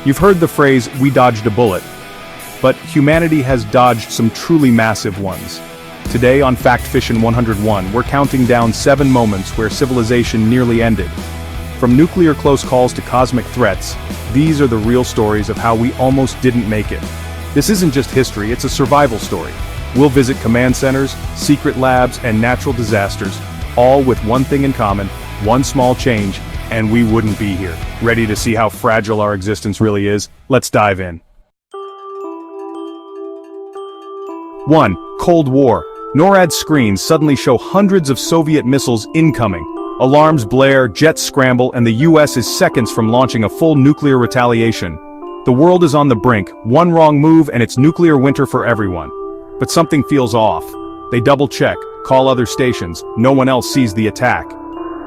You've heard the phrase, "we dodged a bullet." But humanity has dodged some truly massive ones. Today on Fact Fission 101, we're counting down 7 moments where civilization nearly ended. From nuclear close calls to cosmic threats, these are the real stories of how we almost didn't make it. This isn't just history, it's a survival story. We'll visit command centers, secret labs, and natural disasters, all with one thing in common, one small change, and we wouldn't be here. Ready to see how fragile our existence really is? Let's dive in. 1. Cold War. NORAD screens suddenly show hundreds of Soviet missiles incoming. Alarms blare, jets scramble, and the US is seconds from launching a full nuclear retaliation. The world is on the brink, one wrong move and it's nuclear winter for everyone. But something feels off. They double-check, call other stations, no one else sees the attack.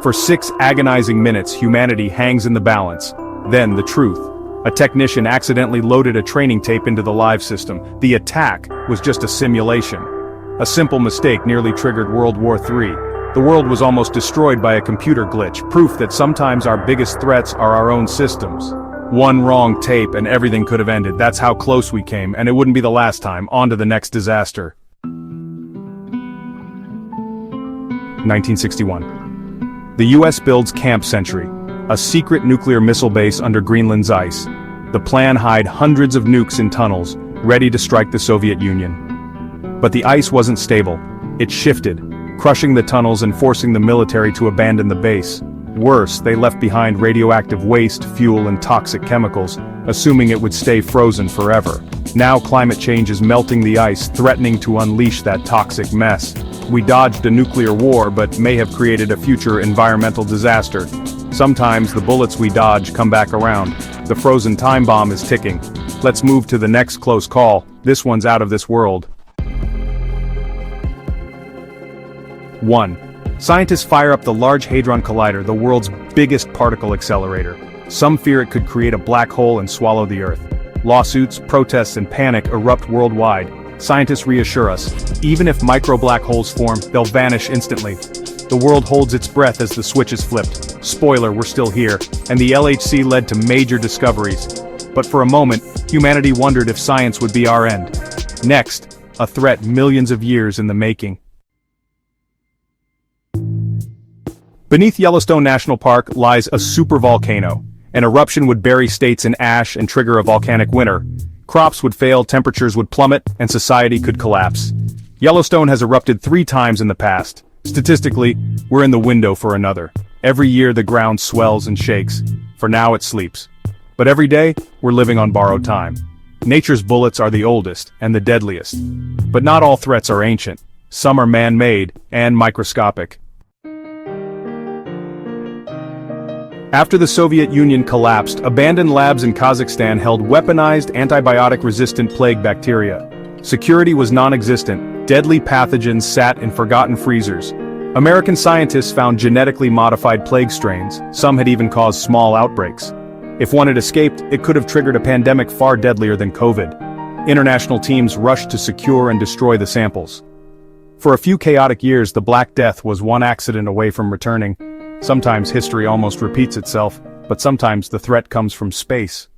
For 6 agonizing minutes, humanity hangs in the balance. Then the truth. A technician accidentally loaded a training tape into the live system. The attack was just a simulation. A simple mistake nearly triggered World War III. The world was almost destroyed by a computer glitch, proof that sometimes our biggest threats are our own systems. One wrong tape and everything could have ended. That's how close we came, and it wouldn't be the last time. On to the next disaster. 1961. The US builds Camp Century, a secret nuclear missile base under Greenland's ice. The plan hid hundreds of nukes in tunnels, ready to strike the Soviet Union. But the ice wasn't stable. It shifted, crushing the tunnels and forcing the military to abandon the base. Worse, they left behind radioactive waste, fuel, and toxic chemicals, assuming it would stay frozen forever. Now climate change is melting the ice, threatening to unleash that toxic mess. We dodged a nuclear war, but may have created a future environmental disaster. Sometimes the bullets we dodge come back around. The frozen time bomb is ticking. Let's move to the next close call. This one's out of this world. 1. Scientists fire up the Large Hadron Collider, the world's biggest particle accelerator. Some fear it could create a black hole and swallow the Earth. Lawsuits, protests, and panic erupt worldwide. Scientists reassure us, even if micro-black holes form, they'll vanish instantly. The world holds its breath as the switch is flipped. Spoiler, we're still here, and the LHC led to major discoveries. But for a moment, humanity wondered if science would be our end. Next, a threat millions of years in the making. Beneath Yellowstone National Park lies a supervolcano. An eruption would bury states in ash and trigger a volcanic winter. Crops would fail, temperatures would plummet, and society could collapse. Yellowstone has erupted 3 times in the past. Statistically, we're in the window for another. Every year the ground swells and shakes. For now it sleeps. But every day, we're living on borrowed time. Nature's bullets are the oldest and the deadliest. But not all threats are ancient. Some are man-made and microscopic. After the Soviet Union collapsed, abandoned labs in Kazakhstan held weaponized antibiotic-resistant plague bacteria. Security was non-existent. Deadly pathogens sat in forgotten freezers. American scientists found genetically modified plague strains. Some had even caused small outbreaks. If one had escaped, it could have triggered a pandemic far deadlier than COVID. International teams rushed to secure and destroy the samples. For a few chaotic years, the Black Death was one accident away from returning. Sometimes history almost repeats itself, but sometimes the threat comes from space.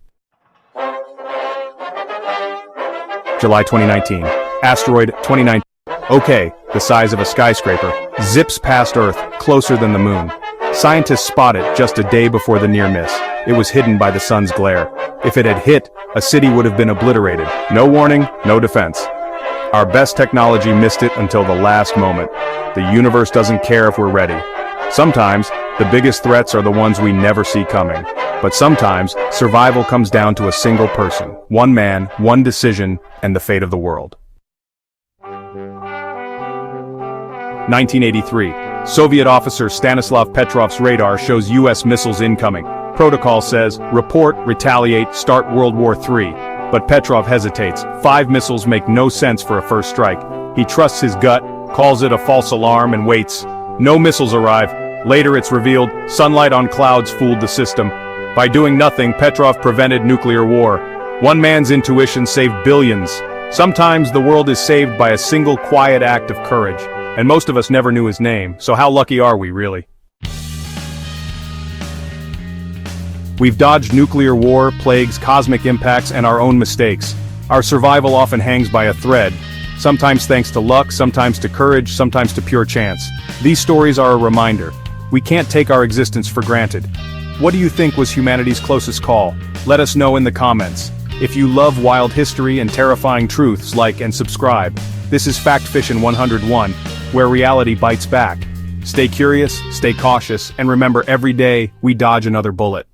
July 2019. Asteroid 2019. Okay, the size of a skyscraper, zips past Earth, closer than the moon. Scientists spot it just a day before the near miss. It was hidden by the sun's glare. If it had hit, a city would have been obliterated. No warning, no defense. Our best technology missed it until the last moment. The universe doesn't care if we're ready. Sometimes, the biggest threats are the ones we never see coming. But sometimes, survival comes down to a single person. One man, one decision, and the fate of the world. 1983. Soviet officer Stanislav Petrov's radar shows US missiles incoming. Protocol says, report, retaliate, start World War III. But Petrov hesitates. 5 missiles make no sense for a first strike. He trusts his gut, calls it a false alarm, and waits. No missiles arrive. Later it's revealed, sunlight on clouds fooled the system. By doing nothing, Petrov prevented nuclear war. One man's intuition saved billions. Sometimes the world is saved by a single quiet act of courage. And most of us never knew his name, so how lucky are we, really? We've dodged nuclear war, plagues, cosmic impacts, and our own mistakes. Our survival often hangs by a thread, sometimes thanks to luck, sometimes to courage, sometimes to pure chance. These stories are a reminder. We can't take our existence for granted. What do you think was humanity's closest call? Let us know in the comments. If you love wild history and terrifying truths, like and subscribe. This is Fact Fishin' 101, where reality bites back. Stay curious, stay cautious, and remember, every day we dodge another bullet.